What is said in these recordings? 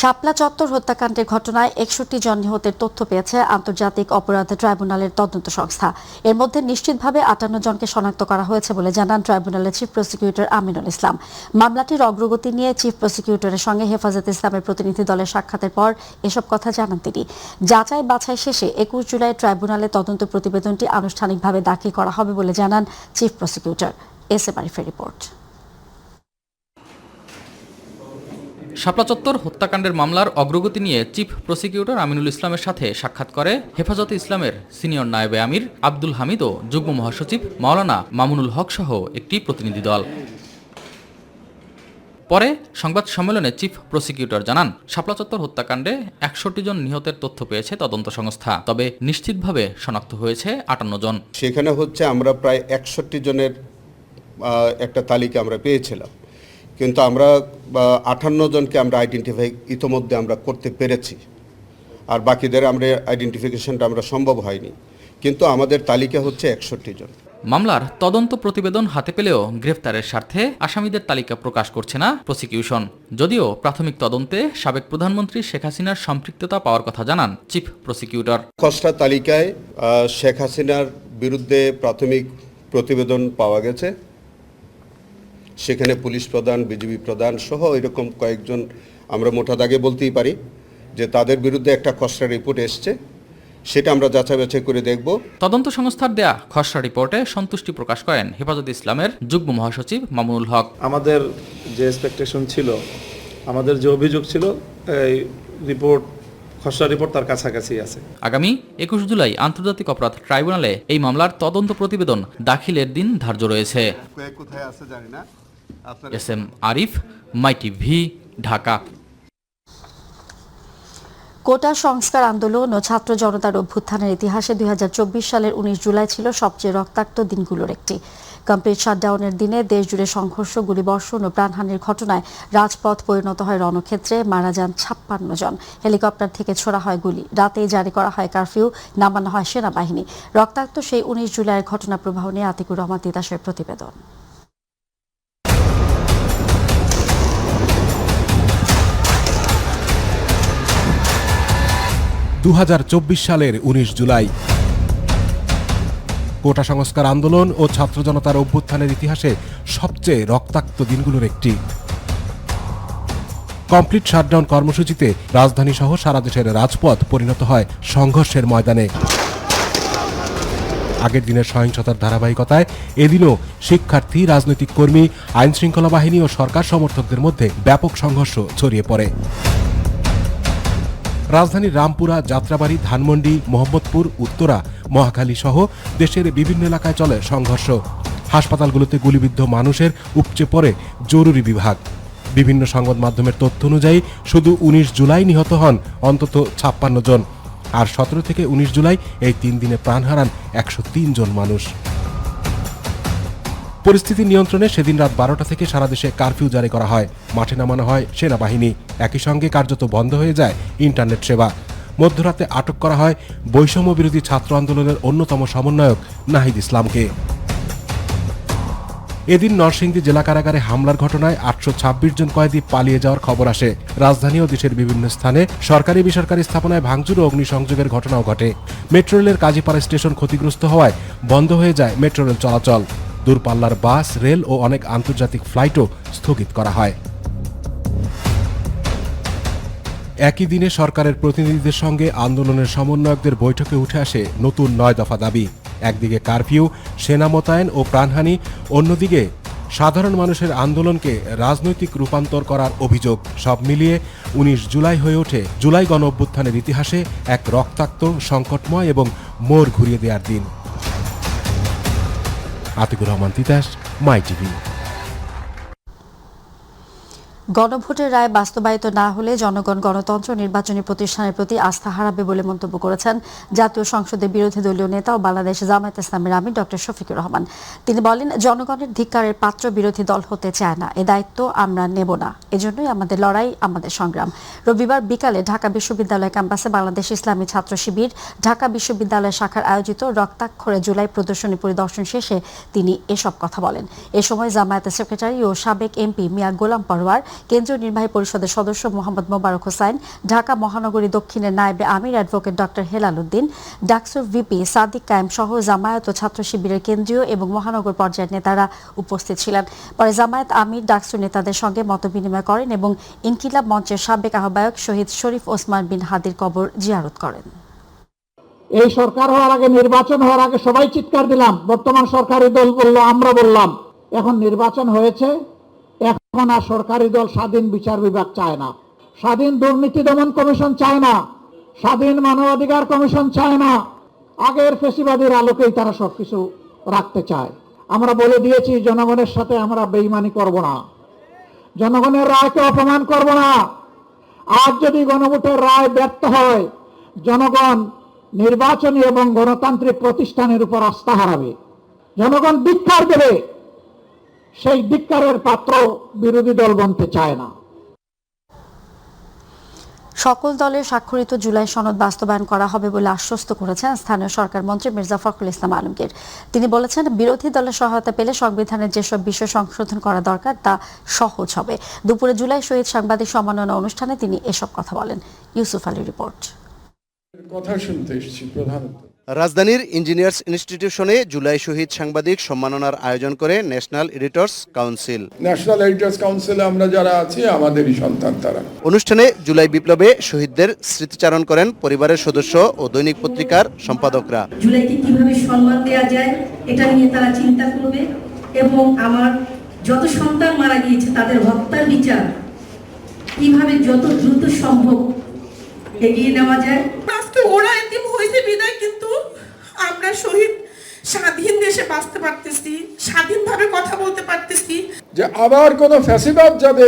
শাপলা চত্বর হত্যাকাণ্ডের ঘটনায় ৬১ জন নিহতের তথ্য পেয়েছে আন্তর্জাতিক অপরাধ ট্রাইব্যুনালের তদন্ত সংস্থা। এর মধ্যে নিশ্চিতভাবে ৫৮ জনকে শনাক্ত করা হয়েছে বলে জানান ট্রাইব্যুনালের চিফ প্রসিকিউটর আমিনুল ইসলাম। মামলাটির অগ্রগতি নিয়ে চিফ প্রসিকিউটরের সঙ্গে হেফাজতে ইসলামের প্রতিনিধি দলের সাক্ষাতের পর এসব কথা জানান তিনি। যাচাই বাছাই শেষে ২১ জুলাই ট্রাইব্যুনালে তদন্ত প্রতিবেদনটি আনুষ্ঠানিকভাবে দাখিল করা হবে বলে জানান চিফ প্রসিকিউটর। এসএম আরিফের রিপোর্ট। শাপলা চত্বর হত্যাকাণ্ডের মামলার অগ্রগতি নিয়ে চিফ প্রসিকিউটর আমিনুল ইসলামের সাথে সাক্ষাৎ করে হেফাজতে ইসলামের সিনিয়র নায়েবে আমির আব্দুল হামিদ ও যুগ্ম মহাসচিব মাওলানা মামুনুল হক সহ একটি প্রতিনিধি দল। পরে সংবাদ সম্মেলনে চিফ প্রসিকিউটর জানান, শাপলা চত্বর হত্যাকাণ্ডে ৬১ জন নিহতের তথ্য পেয়েছে তদন্ত সংস্থা, তবে নিশ্চিতভাবে শনাক্ত হয়েছে ৫৮ জন। সেখানে আমরা প্রায় ৬১ জনের একটা তালিকা আমরা পেয়েছিলাম, কিন্তু আমরা ৫৮ জনকে আমরা আইডেন্টিফাই ইতোমধ্যে আমরা করতে পেরেছি, আর বাকিদের আমরা আইডেন্টিফিকেশনটা সম্ভব হয়নি, কিন্তু আমাদের তালিকা ৬১ জন। মামলার তদন্ত প্রতিবেদন হাতে পেলেও গ্রেফতারের স্বার্থে আসামিদের তালিকা প্রকাশ করছে না প্রসিকিউশন। যদিও প্রাথমিক তদন্তে সাবেক প্রধানমন্ত্রী শেখ হাসিনার সম্পৃক্ততা পাওয়ার কথা জানান চিফ প্রসিকিউটর। খসড়া তালিকায় শেখ হাসিনার বিরুদ্ধে প্রাথমিক প্রতিবেদন পাওয়া গেছে, সেখানে পুলিশ প্রধান, বিজিবি প্রধান সহ এরকম কয়েকজন আমরা মোটা দাগে বলতেই পারি যে তাদের বিরুদ্ধে একটা খসড়া রিপোর্ট এসছে, সেটা আমরা যাচাই বাছাই করে দেখব। তদন্ত সংস্থার দেয়া খসড়া রিপোর্টে সন্তুষ্টি প্রকাশ করেন হেফাজতে ইসলামের যুগ্ম মহাসচিব মামুনুল হক। আমাদের যে এক্সপেকটেশন ছিল, আমাদের যে অভিযোগ ছিল, এই রিপোর্ট, খসড়া রিপোর্ট তার কাছাকাছি আছে। আগামী ২১ জুলাই আন্তর্জাতিক অপরাধ ট্রাইব্যুনালে এই মামলার তদন্ত প্রতিবেদন দাখিলের দিন ধার্য রয়েছে। এসএম আরিফ, মাই টিভি, ঢাকা। কোটা সংস্কার আন্দোলন ও ছাত্র জনতার অভ্যুত্থানের ইতিহাসে ২০২৪ সালের ১৯ জুলাই ছিল সবচেয়ে রক্তাক্ত দিনগুলোর একটি। কমপ্লিট শাটডাউনের দিনে দেশজুড়ে সংঘর্ষ, গুলিবর্ষণ ও প্রাণহানির ঘটনায় রাজপথ পরিণত হয় রণক্ষেত্রে। মারা যান ৫৬ জন। হেলিকপ্টার থেকে ছোড়া হয় গুলি। রাতেই জারি করা হয় কারফিউ, নামানো হয় সেনাবাহিনী। রক্তাক্ত সেই ১৯ জুলাইয়ের ঘটনা প্রবাহ নিয়ে আতিকুর রহমান তিতাসের প্রতিবেদন। ২০২৪ সালের ১৯ জুলাই কোটা সংস্কার আন্দোলন ও ছাত্র জনতার অভ্যুত্থানের ইতিহাসে সবচেয়ে রক্তাক্ত দিনগুলোর একটি। কমপ্লিট শাটডাউন কর্মসূচিতে রাজধানী সহ সারা দেশের রাজপথ পরিণত হয় সংঘর্ষের ময়দানে। আগের দিনের সহিংসতার ধারাবাহিকতায় এদিনও শিক্ষার্থী, রাজনৈতিক কর্মী, আইনশৃঙ্খলা বাহিনী ও সরকার সমর্থকদের মধ্যে ব্যাপক সংঘর্ষ ছড়িয়ে পড়ে। রাজধানীর রামপুরা, যাত্রাবাড়ি, ধানমন্ডি, মোহাম্মদপুর, উত্তরা, মহাখালী সহ দেশের বিভিন্ন এলাকায় চলে সংঘর্ষ। হাসপাতালগুলোতে গুলিবিদ্ধ মানুষের উপচে পড়ে জরুরি বিভাগ। বিভিন্ন সংবাদ মাধ্যমের তথ্য অনুযায়ী শুধু ১৯ জুলাই নিহত হন অন্তত ৫৬ জন, আর ১৭ থেকে ১৯ জুলাই এই ৩ দিনে প্রাণ হারান ১০৩ জন মানুষ। পরিস্থিতি নিয়ন্ত্রণে সেদিন রাত ১২টা থেকে সারা দেশে কারফিউ জারি করা হয়। মাঠে নামানো হয় সেনাবাহিনী। একই সঙ্গে কার্যত বন্ধ হয়ে যায় ইন্টারনেট সেবা। মধ্যরাতে আটক করা হয় বৈষম্য বিরোধী ছাত্র আন্দোলনের অন্যতম সমন্বয়ক নাহিদ ইসলামকে। এদিন নরসিংদী জেলা কারাগারে হামলার ঘটনায় ৮২৬ জন কয়েদি পালিয়ে যাওয়ার খবর আসে। রাজধানী ও দেশের বিভিন্ন স্থানে সরকারি বেসরকারি স্থাপনায় ভাঙচুর ও অগ্নিসংযোগের ঘটনাও ঘটে। মেট্রো রেলের কাজীপাড়া স্টেশন ক্ষতিগ্রস্ত হওয়ায় বন্ধ হয়ে যায় মেট্রো রেল চলাচল। দূরপাল্লার বাস, রেল ও অনেক আন্তর্জাতিক ফ্লাইটও স্থগিত করা হয়। একই দিনে সরকারের প্রতিনিধিদের সঙ্গে আন্দোলনের সমন্বয়কদের বৈঠকে উঠে আসে নতুন ৯ দফা দাবি। একদিকে কারফিউ, সেনা মোতায়েন ও প্রাণহানি, অন্যদিকে সাধারণ মানুষের আন্দোলনকে রাজনৈতিক রূপান্তর করার অভিযোগ। সব মিলিয়ে ১৯ জুলাই হয়ে ওঠে জুলাই গণ অভ্যুত্থানের ইতিহাসে এক রক্তাক্ত, সংকটময় এবং মোড় ঘুরিয়ে দেওয়ার দিন। আতিকুর রহমান তিতাস, মাই টিভি। গণভোটের রায় বাস্তবায়িত না হলে জনগণ গণতন্ত্র নির্বাচনী প্রতিষ্ঠানের প্রতি আস্থা হারাবে বলে মন্তব্য করেছেন জাতীয় সংসদের বিরোধী দলীয় নেতা ও বাংলাদেশ জামায়াতে ইসলামীর আমির ডক্টর শফিকুর রহমান। তিনি বলেন, জনগণের ধিক্কারের পাত্র বিরোধী দল হতে চায় না, এ দায়িত্ব আমরা নেব না। এজন্যই আমাদের লড়াই, আমাদের সংগ্রাম। রবিবার বিকালে ঢাকা বিশ্ববিদ্যালয় ক্যাম্পাসে বাংলাদেশ ইসলামী ছাত্র শিবির ঢাকা বিশ্ববিদ্যালয় শাখার আয়োজিত রক্তাক্ষরে জুলাই প্রদর্শনী পরিদর্শন শেষে তিনি এসব কথা বলেন। এ সময় জামায়াতের সেক্রেটারি ও সাবেক এমপি মিয়া গোলাম পরোয়ার, কেন্দ্রীয় নির্বাহী পরিষদের সদস্য মোহাম্মদ মোবারক হোসাইন, ঢাকা মহানগরী দক্ষিণের নায়েবে আমির অ্যাডভোকেট ডক্টর হেলাল উদ্দিন, ডাকসুর ভিপি সাদিক কায়েম সহ জামায়াত ও ছাত্র শিবিরের কেন্দ্রীয় এবং মহানগর পর্যায়ের নেতারা উপস্থিত ছিলেন। পরে জামায়াত আমির ডাকসুর নেতাদের সঙ্গে মতবিনিময় করেন এবং ইনকিলাব মঞ্চের সাবেক আহ্বায়ক শহীদ শরীফ ওসমান বিন হাদির কবর জিয়ারত করেন। এই সরকার হওয়ার আগে, নির্বাচন হওয়ার আগে সবাই চিৎকার দিলাম, বর্তমান সরকারি দল বলল, আমরা বললাম। এখন নির্বাচন হয়েছে, এখন আর সরকারি দল স্বাধীন বিচার বিভাগ চায় না, স্বাধীন দুর্নীতি দমন কমিশন চায় না, স্বাধীন মানবাধিকার কমিশন চায় না। আগের ফেসিবাদের আলোকেই তারা সবকিছু রাখতে চায়। আমরা বলে দিয়েছি, জনগণের সাথে আমরা বেইমানি করব না, জনগণের রায়কে অপমান করব না। আজ যদি গণভোটের রায় ব্যর্থ হয়, জনগণ নির্বাচনী এবং গণতান্ত্রিক প্রতিষ্ঠানের উপর আস্থা হারাবে, জনগণ ধিক্কার দেবে। সেই ধিক্কারের পাত্র বিরোধী দল বনতে চায় না। সকল দলের স্বাক্ষরিত জুলাই সনদ বাস্তবায়ন করা হবে বলে আশ্বস্ত করেছেন স্থানীয় সরকার মন্ত্রী মির্জা ফখরুল ইসলাম আলমগীর। তিনি বলেছেন, বিরোধী দলের সহায়তা পেলে সংবিধানের যেসব বিষয় সংশোধন করা দরকার তা সহজ হবে। দুপুরে জুলাই শহীদ সাংবাদিক সম্মাননা অনুষ্ঠানে তিনি এসব কথা বলেন। ইউসুফ আলীর রিপোর্ট। কথা শুনতে এসেছি প্রধানত। রাজধানীর ইঞ্জিনিয়ার্স ইনস্টিটিউশনে জুলাই শহীদ সাংবাদিক সম্মাননার আয়োজন করে national editors council. National editors কাউন্সিলে আমরা যারা আছি আমাদেরই সন্তান তারা। অনুষ্ঠানে জুলাই বিপ্লবে শহীদদের স্মৃতিচারণ করেন পরিবারের সদস্য ও দৈনিক পত্রিকার সম্পাদকরা। জুলাইকে কিভাবে সম্মান দেওয়া যায় এটা নিয়ে তারা চিন্তা করবে এবং আমার যত সন্তান মারা গিয়েছে তাদের হত্যার বিচার কিভাবে যত দ্রুত সম্ভব এগিয়ে নেওয়া যায়। আজকে ওরা এতিম হয়েছে বিদায়, কিন্তু আমরা শহীদ স্বাধীন দেশে বাঁচতে পারতেছি, স্বাধীনভাবে কথা বলতে পারতেছি। যে আবার কোনো ফ্যাসিবাদ যাতে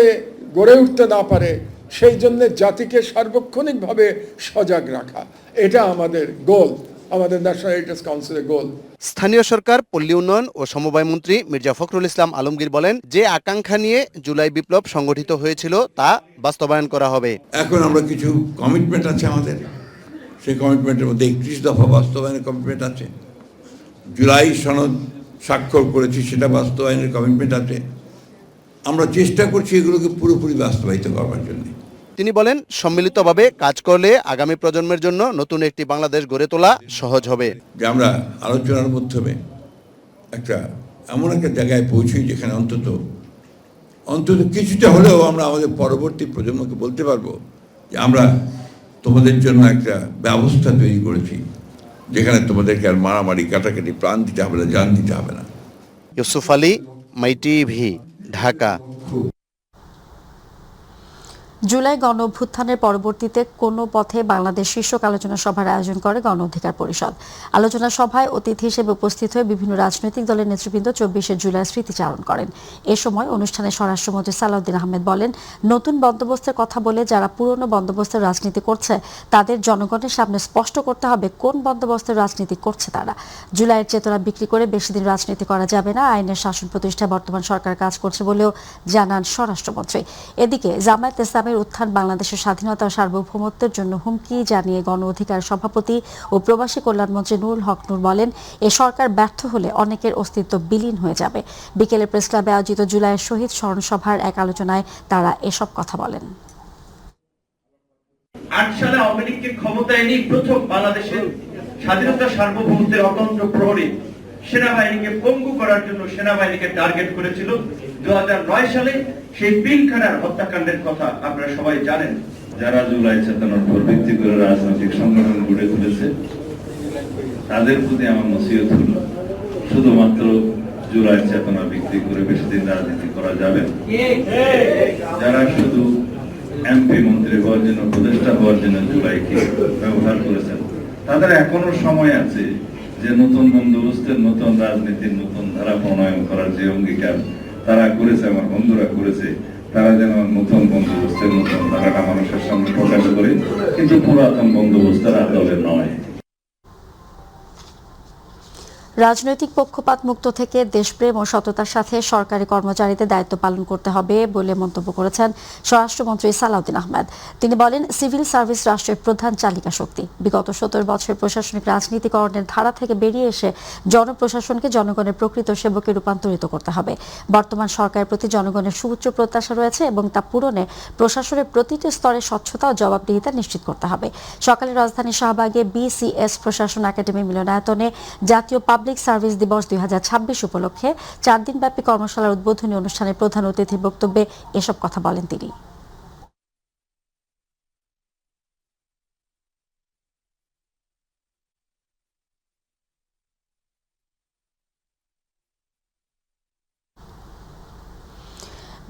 গড়ে উঠতে না পারে সেই জন্য জাতিকে সার্বক্ষণিকভাবে সজাগ রাখা, এটা আমাদের গোল, আমাদের ন্যাশনাল এডিটর্স কাউন্সিলের গোল। স্থানীয় সরকার, পল্লী উন্নয়ন ও সমবায় মন্ত্রী মির্জা ফখরুল ইসলাম আলমগীর বলেন, যে আকাঙ্ক্ষা নিয়ে জুলাই বিপ্লব সংগঠিত হয়েছিল তা বাস্তবায়ন করা হবে। এখন আমরা কিছু কমিটমেন্ট আছে আমাদের, সেই কমিটমেন্টের মধ্যে 31 দফা বাস্তবায়নের কমিটমেন্ট আছে। জুলাই সনদ স্বাক্ষর করেছি, সেটা বাস্তবায়নের কমিটমেন্ট আছে। আমরা চেষ্টা করছি এগুলোকে পুরোপুরি বাস্তবায়িত করবার জন্য। তিনি বলেন, সম্মিলিতভাবে কাজ করলে আগামী প্রজন্মের জন্য নতুন একটি বাংলাদেশ গড়ে তোলা সহজ হবে। যে আমরা আলোচনার মাধ্যমে এমন একটা জায়গায় পৌঁছি যেখানে অন্তত কিছুটা হলেও আমরা আমাদের পরবর্তী প্রজন্মকে বলতে পারবো যে আমরা তোমাদের জন্য একটা ব্যবস্থা তৈরি করেছি, যেখানে তোমাদেরকে আর মারামারি, কাটাকাটি, প্রাণ দিতে হবে না, জান দিতে হবে না। ইউসুফ আলী, মাই টিভি, ঢাকা। জুলাই গণ অভ্যুত্থানের পরবর্তীতে কোনো পথে বাংলাদেশ শীর্ষক আলোচনা সভার আয়োজন করে গণ অধিকার পরিষদ। আলোচনা সভায় অতিথি হিসেবে উপস্থিত হয়ে বিভিন্ন রাজনৈতিক দলের নেতৃবৃন্দ 24শে জুলাই স্মৃতিচারণ করেন। এ সময় অনুষ্ঠানে স্বরাষ্ট্রমন্ত্রী সালাউদ্দিন আহমেদ বলেন, নতুন বন্দোবস্তের কথা বলে যারা পুরনো বন্দোবস্তের রাজনীতি করছে তাদের জনগণের সামনে স্পষ্ট করতে হবে কোন বন্দোবস্তের রাজনীতি করছে তারা। জুলাইয়ের চেতনা বিক্রি করে বেশি দিন রাজনীতি করা যাবে না, আইনের শাসন প্রতিষ্ঠায় বর্তমান সরকার কাজ করছে বলেও জানান স্বরাষ্ট্রমন্ত্রী। এদিকে জামায়াত ইসলামের উত্থান বাংলাদেশের স্বাধীনতা ও সার্বভৌমত্বের জন্য হুমকি জানিয়ে গণ অধিকার সভাপতি ও প্রবাসী কল্যাণমন্ত্রী নুরুল হক নূর বলেন, এ সরকার ব্যর্থ হলে অনেকের অস্তিত্ব বিলীন হয়ে যাবে। বিকেলে প্রেস ক্লাবে আয়োজিত জুলাইয়ের শহীদ স্মরণ সভার এক আলোচনায় তারা এসব কথা বলেন। 8 সালে আওয়ামী লীগকে ক্ষমতায় এনে প্রথম বাংলাদেশের স্বাধীনতা সার্বভৌমত্বের অতন্ত্র প্রহরী সেনাবাহিনীকে পঙ্গু করার জন্য সেনাবাহিনীকে টার্গেট করেছিল। 2009 সালে সেই পিলখানার হত্যাকাণ্ডের কথা আপনারা সবাই জানেন। যারা জুলাই চেতনার উপর ভিত্তি করে রাজনৈতিক সংগঠন গড়ে তুলেছে তাদের প্রতি আমার নসিহত হলো, শুধুমাত্র জুলাই চেতনা ভিত্তি করে বেশি দিন রাজনীতি করা যাবে। যারা শুধু এমপি মন্ত্রী হওয়ার জন্য, উপদেষ্টা হওয়ার জন্য জুলাইকে ব্যবহার করেছেন, তাদের এখনো সময় আছে যে নতুন বন্দোবস্তের, নতুন রাজনীতির নতুন ধারা প্রণয়ন করার যে অঙ্গীকার তারা করেছে, আমার বন্ধুরা করেছে, তারা যেন নতুন বন্দোবস্তের নতুন ধারাটা মানুষের সামনে প্রকাশ করে, কিন্তু পুরাতন বন্দোবস্তের আদলে নয়। রাজনৈতিক পক্ষপাত মুক্ত থেকে দেশপ্রেম ও সততার সাথে সরকারি কর্মচারীদের দায়িত্ব পালন করতে হবে বলে মন্তব্য করেছেন স্বরাষ্ট্রমন্ত্রী সালাউদ্দিন আহমেদ। তিনি বলেন, সিভিল সার্ভিস রাষ্ট্রের প্রধান চালিকা শক্তি। বিগত 17 বছর প্রশাসনিক রাজনীতিকরণের ধারা থেকে বেরিয়ে এসে জনপ্রশাসনকে জনগণের প্রকৃত সেবকে রূপান্তরিত করতে হবে। বর্তমান সরকারের প্রতি জনগণের সুউচ্চ প্রত্যাশা রয়েছে এবং তা পূরণে প্রশাসনের প্রতিটি স্তরে স্বচ্ছতা ও জবাবদিহিতা নিশ্চিত করতে হবে। সকালে রাজধানীর শাহবাগে BCS প্রশাসন একাডেমি মিলনায়তনে জাতীয় পাবলিক সার্ভিস দিবস 2026 উপলক্ষে 4 দিনব্যাপী কর্মশালার উদ্বোধনী অনুষ্ঠানে প্রধান অতিথির বক্তব্যে এসব কথা বলেন তিনি।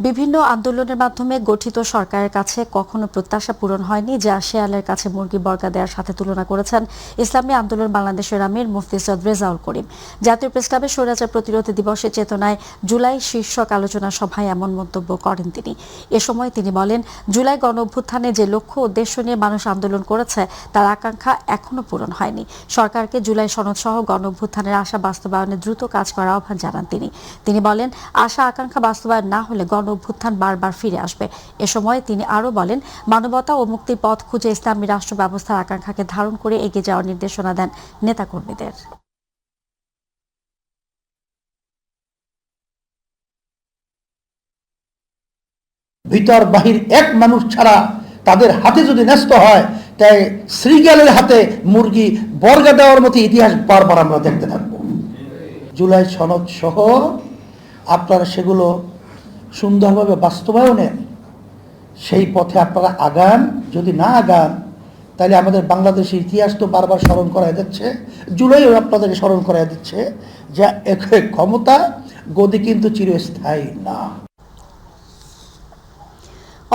বিভিন্ন আন্দোলনের মাধ্যমে গঠিত সরকারের কাছে কখনো প্রত্যাশা পূরণ হয়নি, যা শেয়ালের কাছে মুরগি বর্গা দেওয়ার সাথে তুলনা করেছেন ইসলামী আন্দোলন বাংলাদেশের আমির মুফতি সৈয়দ রেজাউল করিম। জাতীয় প্রেসক্লাবে স্বৈরাচার প্রতিরোধ দিবসের চেতনায় জুলাই শীর্ষক আলোচনা সভায় এমন মন্তব্য করেন তিনি। এ সময় তিনি বলেন, জুলাই গণ অভ্যুত্থানে যে লক্ষ্য উদ্দেশ্য নিয়ে মানুষ আন্দোলন করেছে তার আকাঙ্ক্ষা এখনো পূরণ হয়নি। সরকারকে জুলাই সনদ সহ গণ অভ্যুত্থানের আশা বাস্তবায়নে দ্রুত কাজ করার আহ্বান জানান তিনি বলেন, আশা আকাঙ্ক্ষা বাস্তবায়ন না হলে অভ্যুত্থান বারবার ফিরে আসবে। এ সময় তিনি আরো বলেন, মানবতা ও মুক্তির পথ খুঁজে ইসলামী রাষ্ট্র ব্যবস্থার আকাঙ্ক্ষাকে ধারণ করে এগিয়ে যাওয়ার নির্দেশনা দেন নেতাকর্মীদের। ভিতর বাহির এক মানুষ ছাড়া তাদের হাতে যদি ন্যস্ত হয়, তাই শ্রীগালের হাতে মুরগি বর্গা দেওয়ার মতো ইতিহাস বারবার আমরা দেখতে থাকবো। জুলাই সনদ সহ আপনারা সেগুলো সুন্দরভাবে বাস্তবায়নের সেই পথে আপনারা আগান। যদি না আগান তাহলে আমাদের বাংলাদেশের ইতিহাস তো বারবার স্মরণ করাই দিচ্ছে, জুলাইও আপনাদেরকে স্মরণ করাই দিচ্ছে যে ক্ষমতা গদি কিন্তু চিরস্থায়ী না।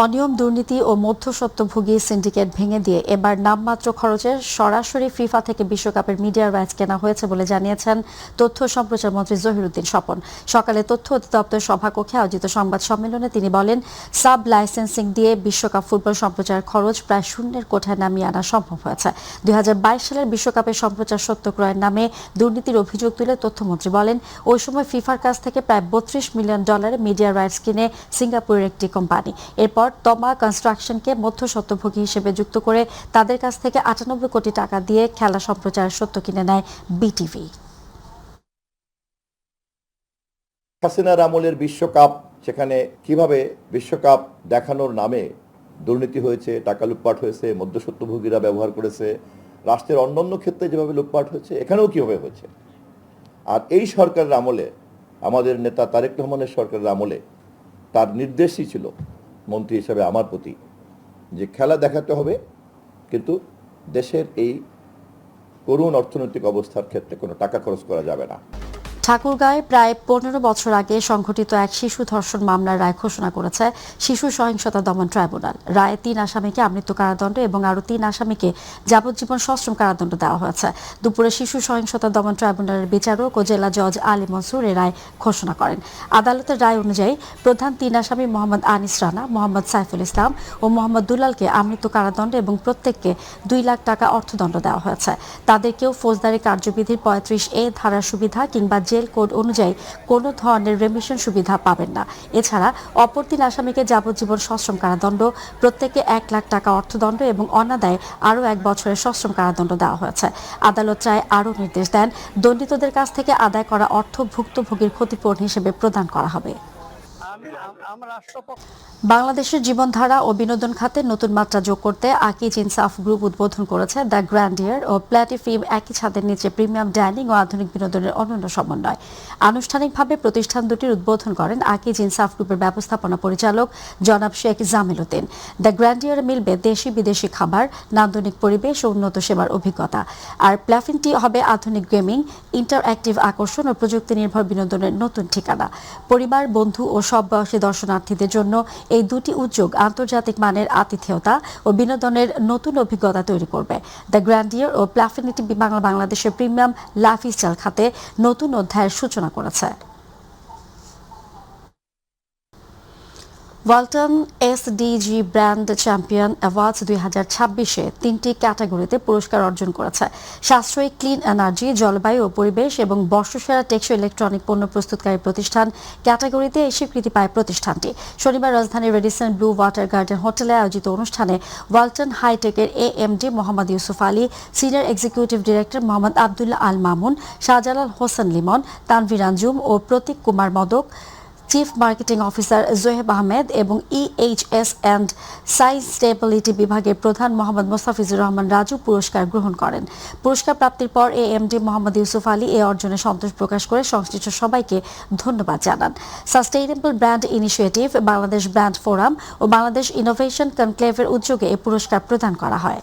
অনিয়ম, দুর্নীতি ও মধ্যস্বত্বভোগী সিন্ডিকেট ভেঙে দিয়ে এবার নামমাত্র খরচে সরাসরি ফিফা থেকে বিশ্বকাপের মিডিয়া রাইটস কেনা হয়েছে বলে জানিয়েছেন তথ্য সম্প্রচার মন্ত্রী জহিরুদ্দিন স্বপন। সকালে তথ্য অধিদপ্তর সভাকক্ষে আয়োজিত সংবাদ সম্মেলনে তিনি বলেন, সাব লাইসেন্সিং দিয়ে বিশ্বকাপ ফুটবল সম্প্রচার খরচ প্রায় শূন্যের কোঠায় নামিয়ে আনা সম্ভব হয়েছে। 2022 সালের বিশ্বকাপের সম্প্রচার সত্য ক্রয়ের নামে দুর্নীতির অভিযোগ তুলে তথ্যমন্ত্রী বলেন, ওই সময় ফিফার কাছ থেকে প্রায় $32 মিলিয়ন মিডিয়া রাইটস কিনে সিঙ্গাপুরের একটি কোম্পানি। এরপর তমা কনস্ট্রাকশনকে মধ্যস্বত্বভোগী হিসেবে যুক্ত করে তাদের কাছ থেকে 98 কোটি টাকা দিয়ে খেলা সম্প্রচারের সত্য কিনে নেয় বিটিভি। হাসিনার আমলের বিশ্বকাপ, সেখানে কিভাবে বিশ্বকাপ দেখানোর নামে দুর্নীতি হয়েছে, টাকা লুটপাট হয়েছে, মধ্যস্বত্বভোগীরা ব্যবহার করেছে, রাষ্ট্রের অন্যান্য ক্ষেত্রে যেভাবে লুটপাট হয়েছে এখানেও কিভাবে হয়েছে। আর এই সরকারের আমলে, আমাদের নেতা তারেক রহমানের সরকারের আমলে তার নির্দেশই ছিল মন্ত্রী হিসেবে আমার প্রতি, যে খেলা দেখাতে হবে কিন্তু দেশের এই করুণ অর্থনৈতিক অবস্থার ক্ষেত্রে কোনো টাকা খরচ করা যাবে না। ঠাকুরগাঁয়ে প্রায় 15 বছর আগে সংঘটিত এক শিশু ধর্ষণ মামলার রায় ঘোষণা করেছে শিশু সহিংসতা দমন ট্রাইব্যুনাল। রায়ে 3 আসামিকে আমৃত্যু কারাদণ্ড এবং আরও 3 আসামিকে যাবজ্জীবন সশ্রম কারাদণ্ড দেওয়া হয়েছে। দুপুরে শিশু সহিংসতা দমন ট্রাইব্যুনালের বিচারক ও জেলা জজ আলী মনসুর এ রায় ঘোষণা করেন। আদালতের রায় অনুযায়ী প্রধান 3 আসামি মোহাম্মদ আনিস রানা, মোহাম্মদ সাইফুল ইসলাম ও মোহাম্মদ দুলালকে আমৃত্যু কারাদণ্ড এবং প্রত্যেককে 2 লাখ টাকা অর্থদণ্ড দেওয়া হয়েছে। তাদেরকেও ফৌজদারি কার্যবিধির 35A ধারার সুবিধা কিংবা জেল কোড অনুযায়ী কোনো ধরনের রেমিশন সুবিধা পাবেন না। এছাড়া অপর 3 আসামিকে যাবজ্জীবন সশ্রম কারাদণ্ড, প্রত্যেককে 1 লাখ টাকা অর্থদণ্ড এবং অনাদায়ে আরও 1 বছরের সশ্রম কারাদণ্ড দেওয়া হয়েছে। আদালত চায় আরও নির্দেশ দেন, দণ্ডিতদের কাছ থেকে আদায় করা অর্থ ভুক্তভোগীর ক্ষতিপূরণ হিসেবে প্রদান করা হবে। বাংলাদেশের জীবনধারা ও বিনোদন খাতে নতুন মাত্রা যোগ করতে আকিজ ইনসাফ গ্রুপ উদ্বোধন করেছে দ্য গ্র্যান্ডিয়ার ও প্ল্যাটিফিল্ম একই ছাদের নিচে প্রিমিয়াম ডাইনিং ও আধুনিক বিনোদনের অনন্য সমন্বয়। আনুষ্ঠানিকভাবে প্রতিষ্ঠান দুটির উদ্বোধন করেন আকিজ ইনসাফ গ্রুপের ব্যবস্থাপনা পরিচালক জনাব শেখ জামিল উদ্দিন। দ্য গ্র্যান্ডিয়ারে মিলবে দেশি বিদেশি খাবার, নান্দনিক পরিবেশ ও উন্নত সেবার অভিজ্ঞতা। আর প্ল্যাফিনটি হবে আধুনিক গেমিং, ইন্টারঅ্যাক্টিভ আকর্ষণ ও প্রযুক্তি নির্ভর বিনোদনের নতুন ঠিকানা। পরিবার, বন্ধু ও সব বয়সী দর্শনার্থীদের জন্য এই দুটি উদ্যোগ আন্তর্জাতিক মানের আতিথেয়তা ও বিনোদনের নতুন অভিজ্ঞতা তৈরি করবে। দ্য গ্র্যান্ডিয়ার ও প্ল্যাফিনিটি বাংলাদেশের প্রিমিয়াম লাইফস্টাইল খাতে নতুন অধ্যায়ের সূচনা করেছে। Walton SDG brand champion awards 2026-এ 3টি ক্যাটাগরিতে পুরস্কার অর্জন করেছে। সাশ্রয়ী ক্লিন এনার্জি, জলবায়ু ও পরিবেশ এবং বর্ষসেরা টেকসই ইলেকট্রনিক পণ্য প্রস্তুতকারী প্রতিষ্ঠান ক্যাটাগরিতে এই স্বীকৃতি পায় প্রতিষ্ঠানটি। শনিবার রাজধানীর রেডিসন ব্লু ওয়াটার গার্ডেন হোটেলে আয়োজিত অনুষ্ঠানে ওয়ালটন হাইটেকের AMD Mohammad Yusuf Ali, senior executive director Mohammad Abdullah Al Mamun, Shahjalal Hossain Limon, Tanvir Anjum ও Protik Kumar Modak, chief marketing officer Zoheb Ahmed এবং ইএইচএস অ্যান্ড সাইজ স্টেবিলিটি বিভাগের প্রধান মোহাম্মদ মোস্তাফিজুর রহমান রাজু পুরস্কার গ্রহণ করেন। পুরস্কার প্রাপ্তির পর এএমডি মোহাম্মদ ইউসুফ আলী এ অর্জনে সন্তোষ প্রকাশ করে সংশ্লিষ্ট সবাইকে ধন্যবাদ জানান। Sustainable brand initiative, Bangladesh brand forum ও বাংলাদেশ ইনোভেশন কনক্লেভের উদ্যোগে এই পুরস্কার প্রদান করা হয়।